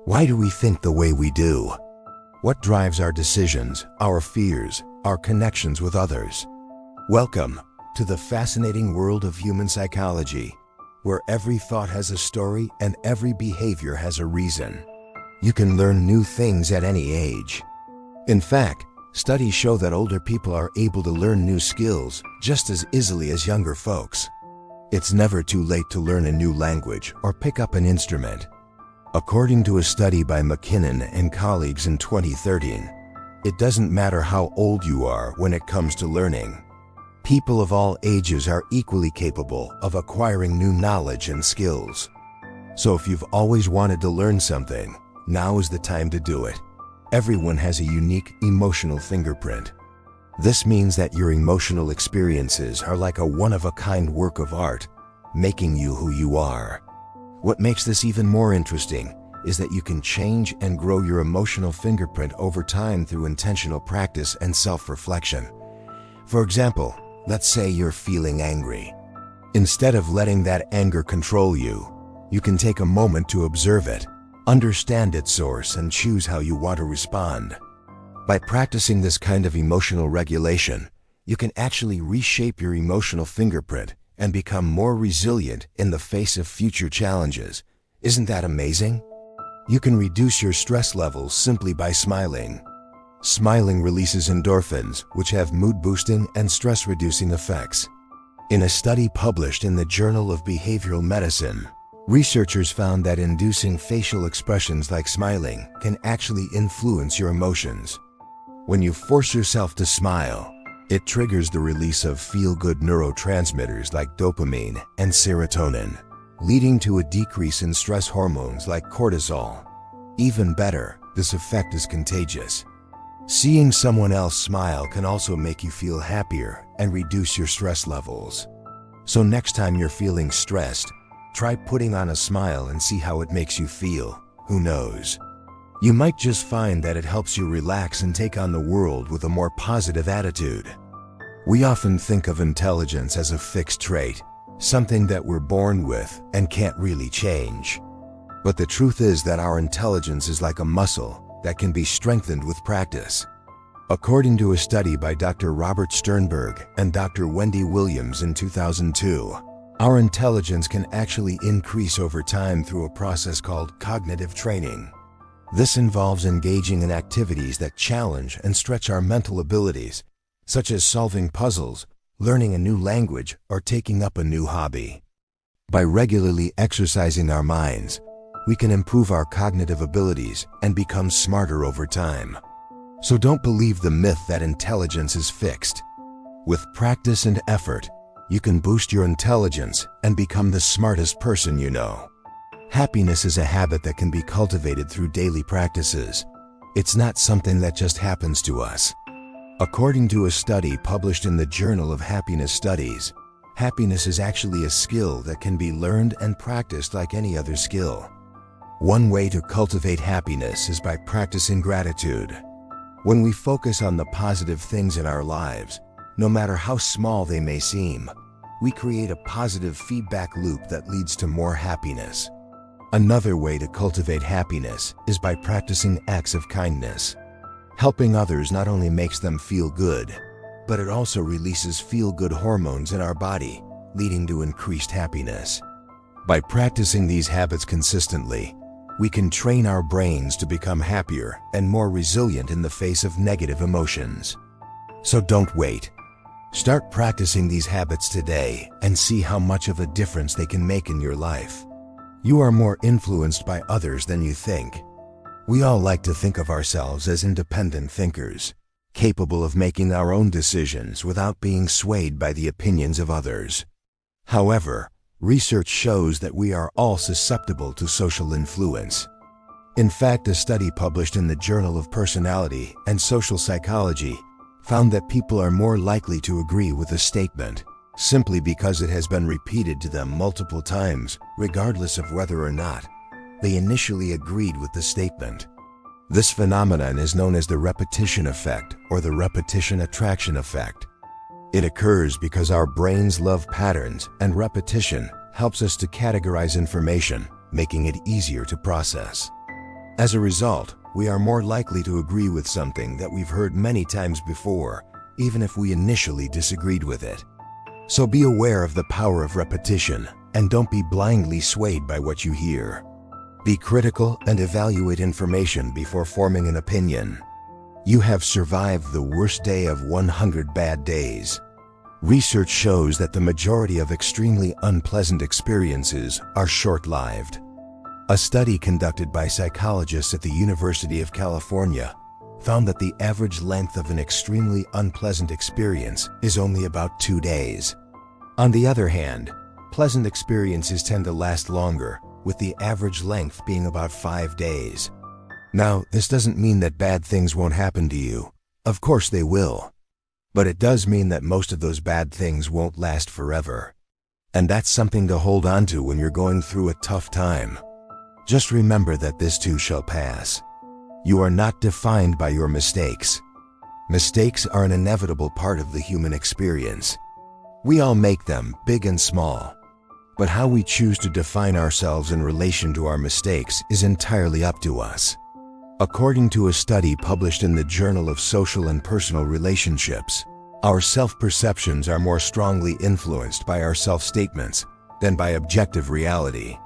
Why do we think the way we do? What drives our decisions, our fears, our connections with others? Welcome to the fascinating world of human psychology, where every thought has a story and every behavior has a reason. You can learn new things at any age. In fact, studies show that older people are able to learn new skills just as easily as younger folks. It's never too late to learn a new language or pick up an instrument. According to a study by McKinnon and colleagues in 2013, it doesn't matter how old you are when it comes to learning. People of all ages are equally capable of acquiring new knowledge and skills. So if you've always wanted to learn something, now is the time to do it. Everyone has a unique emotional fingerprint. This means that your emotional experiences are like a one-of-a-kind work of art, making you who you are. What makes this even more interesting is that you can change and grow your emotional fingerprint over time through intentional practice and self-reflection. For example, let's say you're feeling angry. Instead of letting that anger control you, you can take a moment to observe it, understand its source, and choose how you want to respond. By practicing this kind of emotional regulation, you can actually reshape your emotional fingerprint and become more resilient in the face of future challenges. Isn't that amazing? You can reduce your stress levels simply by smiling. Smiling releases endorphins, which have mood-boosting and stress-reducing effects. In a study published in the Journal of Behavioral Medicine, researchers found that inducing facial expressions like smiling can actually influence your emotions. When you force yourself to smile, it triggers the release of feel-good neurotransmitters like dopamine and serotonin, leading to a decrease in stress hormones like cortisol. Even better, this effect is contagious. Seeing someone else smile can also make you feel happier and reduce your stress levels. So next time you're feeling stressed, try putting on a smile and see how it makes you feel. Who knows? You might just find that it helps you relax and take on the world with a more positive attitude. We often think of intelligence as a fixed trait, something that we're born with and can't really change. But the truth is that our intelligence is like a muscle that can be strengthened with practice. According to a study by Dr. Robert Sternberg and Dr. Wendy Williams in 2002, our intelligence can actually increase over time through a process called cognitive training. This involves engaging in activities that challenge and stretch our mental abilities, such as solving puzzles, learning a new language, or taking up a new hobby. By regularly exercising our minds, we can improve our cognitive abilities and become smarter over time. So don't believe the myth that intelligence is fixed. With practice and effort, you can boost your intelligence and become the smartest person you know. Happiness is a habit that can be cultivated through daily practices. It's not something that just happens to us. According to a study published in the Journal of Happiness Studies, happiness is actually a skill that can be learned and practiced like any other skill. One way to cultivate happiness is by practicing gratitude. When we focus on the positive things in our lives, no matter how small they may seem, we create a positive feedback loop that leads to more happiness. Another way to cultivate happiness is by practicing acts of kindness. Helping others not only makes them feel good, but it also releases feel-good hormones in our body, leading to increased happiness. By practicing these habits consistently, we can train our brains to become happier and more resilient in the face of negative emotions. So don't wait. Start practicing these habits today and see how much of a difference they can make in your life. You are more influenced by others than you think. We all like to think of ourselves as independent thinkers, capable of making our own decisions without being swayed by the opinions of others. However, research shows that we are all susceptible to social influence. In fact, a study published in the Journal of Personality and Social Psychology found that people are more likely to agree with a statement simply because it has been repeated to them multiple times, regardless of whether or not they initially agreed with the statement. This phenomenon is known as the repetition effect or the repetition attraction effect. It occurs because our brains love patterns, and repetition helps us to categorize information, making it easier to process. As a result, we are more likely to agree with something that we've heard many times before, even if we initially disagreed with it. So be aware of the power of repetition, and don't be blindly swayed by what you hear. Be critical and evaluate information before forming an opinion. You have survived the worst day of 100 bad days. Research shows that the majority of extremely unpleasant experiences are short-lived. A study conducted by psychologists at the University of California found that the average length of an extremely unpleasant experience is only about 2 days. On the other hand, pleasant experiences tend to last longer, with the average length being about 5 days. Now, this doesn't mean that bad things won't happen to you. Of course they will. But it does mean that most of those bad things won't last forever. And that's something to hold on to when you're going through a tough time. Just remember that this too shall pass. You are not defined by your mistakes. Mistakes are an inevitable part of the human experience. We all make them, big and small. But how we choose to define ourselves in relation to our mistakes is entirely up to us. According to a study published in the Journal of Social and Personal Relationships, our self-perceptions are more strongly influenced by our self-statements than by objective reality.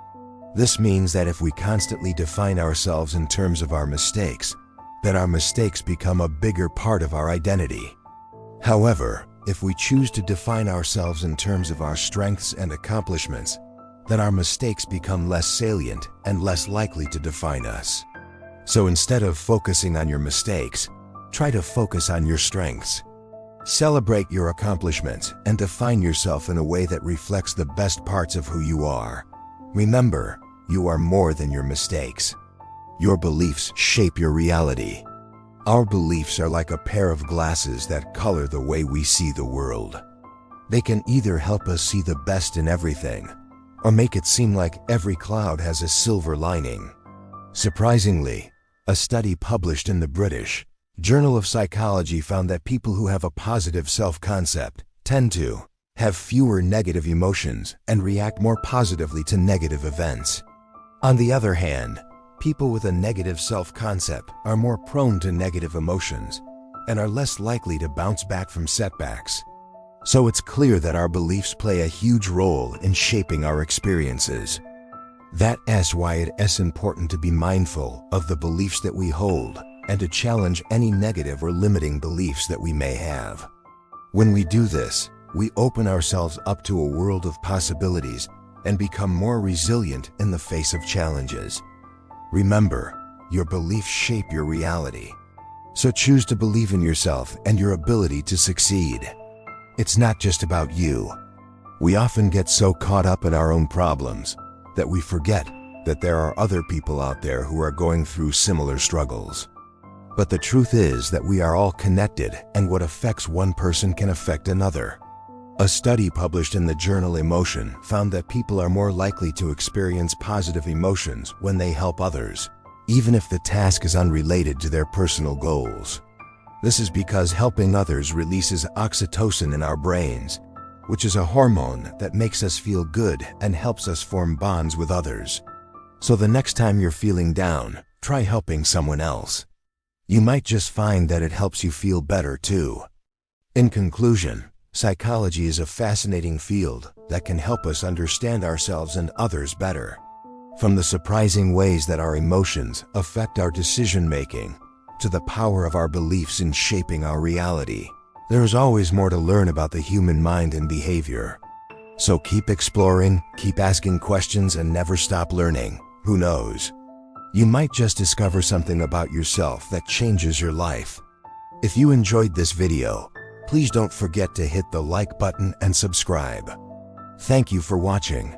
This means that if we constantly define ourselves in terms of our mistakes, then our mistakes become a bigger part of our identity. However, if we choose to define ourselves in terms of our strengths and accomplishments, then our mistakes become less salient and less likely to define us. So instead of focusing on your mistakes, try to focus on your strengths. Celebrate your accomplishments and define yourself in a way that reflects the best parts of who you are. Remember, you are more than your mistakes. Your beliefs shape your reality. Our beliefs are like a pair of glasses that color the way we see the world. They can either help us see the best in everything, or make it seem like every cloud has a silver lining. Surprisingly, a study published in the British Journal of Psychology found that people who have a positive self-concept tend to have fewer negative emotions and react more positively to negative events. On the other hand, people with a negative self-concept are more prone to negative emotions and are less likely to bounce back from setbacks. So it's clear that our beliefs play a huge role in shaping our experiences. That's why it is important to be mindful of the beliefs that we hold and to challenge any negative or limiting beliefs that we may have. When we do this, we open ourselves up to a world of possibilities and become more resilient in the face of challenges. Remember, your beliefs shape your reality. So choose to believe in yourself and your ability to succeed. It's not just about you. We often get so caught up in our own problems that we forget that there are other people out there who are going through similar struggles. But the truth is that we are all connected, and what affects one person can affect another. A study published in the journal Emotion found that people are more likely to experience positive emotions when they help others, even if the task is unrelated to their personal goals. This is because helping others releases oxytocin in our brains, which is a hormone that makes us feel good and helps us form bonds with others. So the next time you're feeling down, try helping someone else. You might just find that it helps you feel better too. In conclusion, psychology is a fascinating field that can help us understand ourselves and others better. From the surprising ways that our emotions affect our decision-making, to the power of our beliefs in shaping our reality, there is always more to learn about the human mind and behavior. So keep exploring, keep asking questions, and never stop learning. Who knows? You might just discover something about yourself that changes your life. If you enjoyed this video, please don't forget to hit the like button and subscribe. Thank you for watching.